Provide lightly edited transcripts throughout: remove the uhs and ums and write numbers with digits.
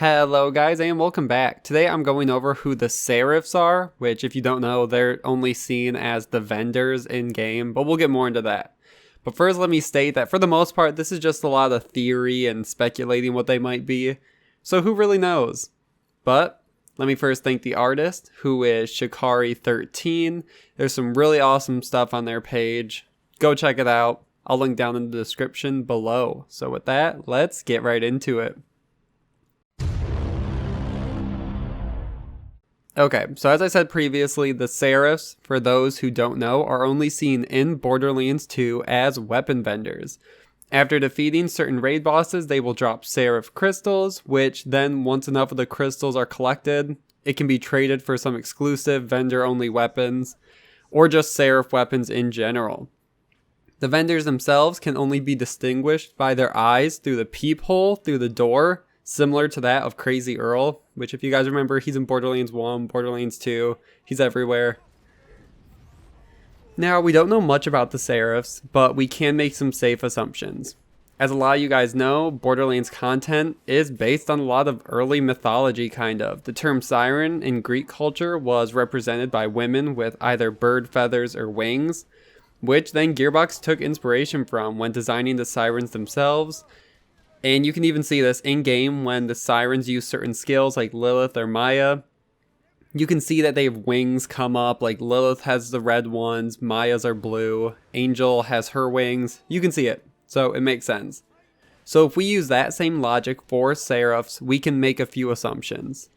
Hello guys and welcome back. Today I'm going over who the Seraphs are, which if you don't know, they're only seen as the vendors in game, but we'll get more into that. But first let me state that for the most part this is just a lot of theory and speculating what they might be, so who really knows? But let me first thank the artist, who is Shikari13. There's some really awesome stuff on their page. Go check it out. I'll link down in the description below. So with that, let's get right into it. Okay, so as I said previously, the Seraphs, for those who don't know, are only seen in Borderlands 2 as weapon vendors. After defeating certain raid bosses, they will drop Seraph crystals, which then, once enough of the crystals are collected, it can be traded for some exclusive vendor-only weapons, or just Seraph weapons in general. The vendors themselves can only be distinguished by their eyes through the peephole through the door, similar to that of Crazy Earl, which if you guys remember, he's in Borderlands 1, Borderlands 2, he's everywhere. Now, we don't know much about the Seraphs, but we can make some safe assumptions. As a lot of you guys know, Borderlands content is based on a lot of early mythology, kind of. The term siren in Greek culture was represented by women with either bird feathers or wings, which then Gearbox took inspiration from when designing the sirens themselves. And you can even see this in-game when the sirens use certain skills like Lilith or Maya. You can see that they have wings come up, like Lilith has the red ones, Maya's are blue, Angel has her wings. You can see it, so it makes sense. So if we use that same logic for Seraphs, we can make a few assumptions.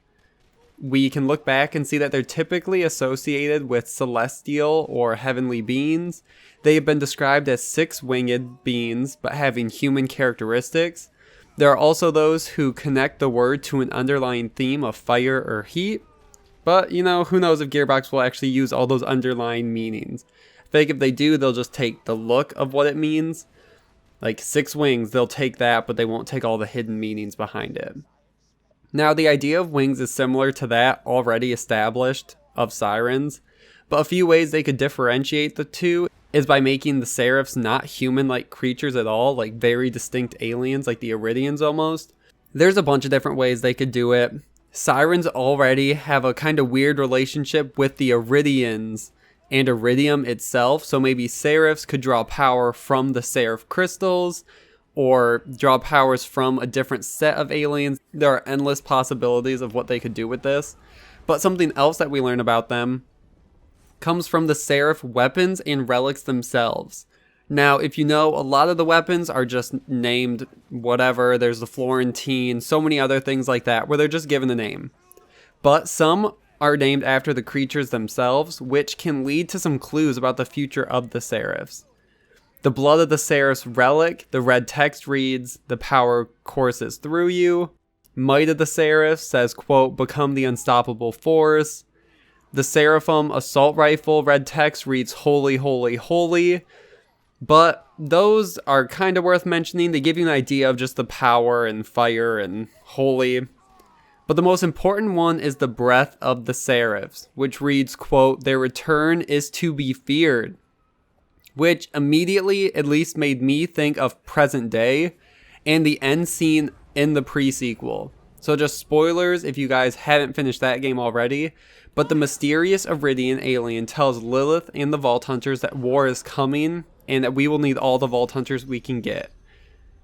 We can look back and see that they're typically associated with celestial or heavenly beings. They have been described as six-winged beings, but having human characteristics. There are also those who connect the word to an underlying theme of fire or heat. But, you know, who knows if Gearbox will actually use all those underlying meanings. I think if they do, they'll just take the look of what it means. Like six wings, they'll take that, but they won't take all the hidden meanings behind it. Now, the idea of wings is similar to that already established of sirens, but a few ways they could differentiate the two is by making the Seraphs not human-like creatures at all, like very distinct aliens, like the Iridians almost. There's a bunch of different ways they could do it. Sirens already have a kind of weird relationship with the Iridians and Iridium itself, so maybe Seraphs could draw power from the Seraph crystals, or draw powers from a different set of aliens. There are endless possibilities of what they could do with this. But something else that we learn about them comes from the Seraph weapons and relics themselves. Now, if you know, a lot of the weapons are just named whatever. There's the Florentine, so many other things like that, where they're just given a name. But some are named after the creatures themselves, which can lead to some clues about the future of the Seraphs. The Blood of the Seraphs relic, the red text reads, "The power courses through you." Might of the Seraphs says, quote, "Become the unstoppable force." The Seraphim assault rifle red text reads, "Holy, holy, holy." But those are kind of worth mentioning. They give you an idea of just the power and fire and holy. But the most important one is the breath of the Seraphs, which reads, quote, "Their return is to be feared." Which immediately at least made me think of present day and the end scene in the pre-sequel. So just spoilers if you guys haven't finished that game already, but the mysterious Iridian alien tells Lilith and the Vault Hunters that war is coming and that we will need all the Vault Hunters we can get.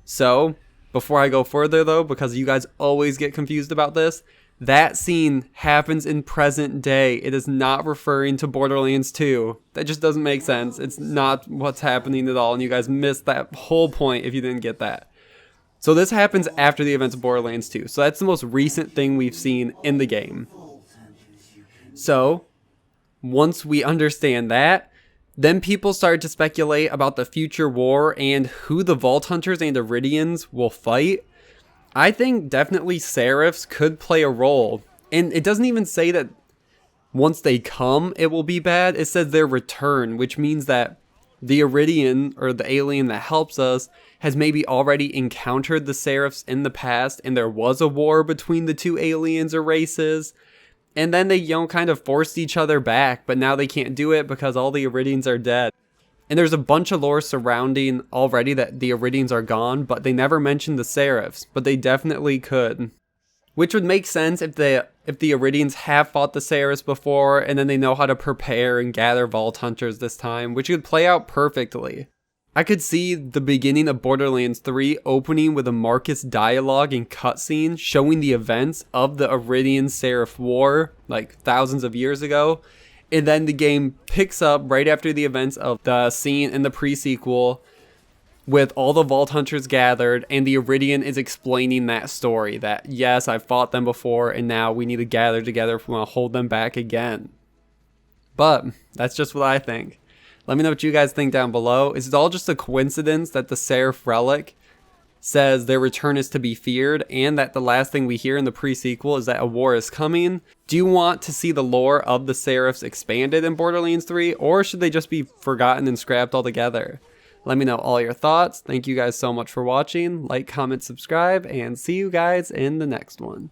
So, before I go further though, because you guys always get confused about this, that scene happens in present day. It is not referring to Borderlands 2. That just doesn't make sense. It's not what's happening at all, and you guys missed that whole point if you didn't get that. So this happens after the events of Borderlands 2. So that's the most recent thing we've seen in the game. So, once we understand that, then people started to speculate about the future war and who the Vault Hunters and Iridians will fight. I think definitely Seraphs could play a role. And it doesn't even say that once they come, it will be bad. It says their return, which means that the Iridian, or the alien that helps us, has maybe already encountered the Seraphs in the past, and there was a war between the two aliens or races. And then they, you know, kind of forced each other back, but now they can't do it because all the Iridians are dead. And there's a bunch of lore surrounding already that the Iridians are gone, but they never mentioned the Seraphs, but they definitely could. Which would make sense if the Iridians have fought the Seraphs before, and then they know how to prepare and gather Vault Hunters this time, which would play out perfectly. I could see the beginning of Borderlands 3 opening with a Marcus dialogue and cutscene showing the events of the Iridian Seraph War, like thousands of years ago. And then the game picks up right after the events of the scene in the pre-sequel with all the Vault Hunters gathered, and the Iridian is explaining that story, that yes, I fought them before, and now we need to gather together if we want to hold them back again. But that's just what I think. Let me know what you guys think down below. Is it all just a coincidence that the Seraph Relic says their return is to be feared, and that the last thing we hear in the pre-sequel is that a war is coming? Do you want to see the lore of the Seraphs expanded in Borderlands 3, or should they just be forgotten and scrapped altogether? Let me know all your thoughts. Thank you guys so much for watching. Like, comment, subscribe, and see you guys in the next one.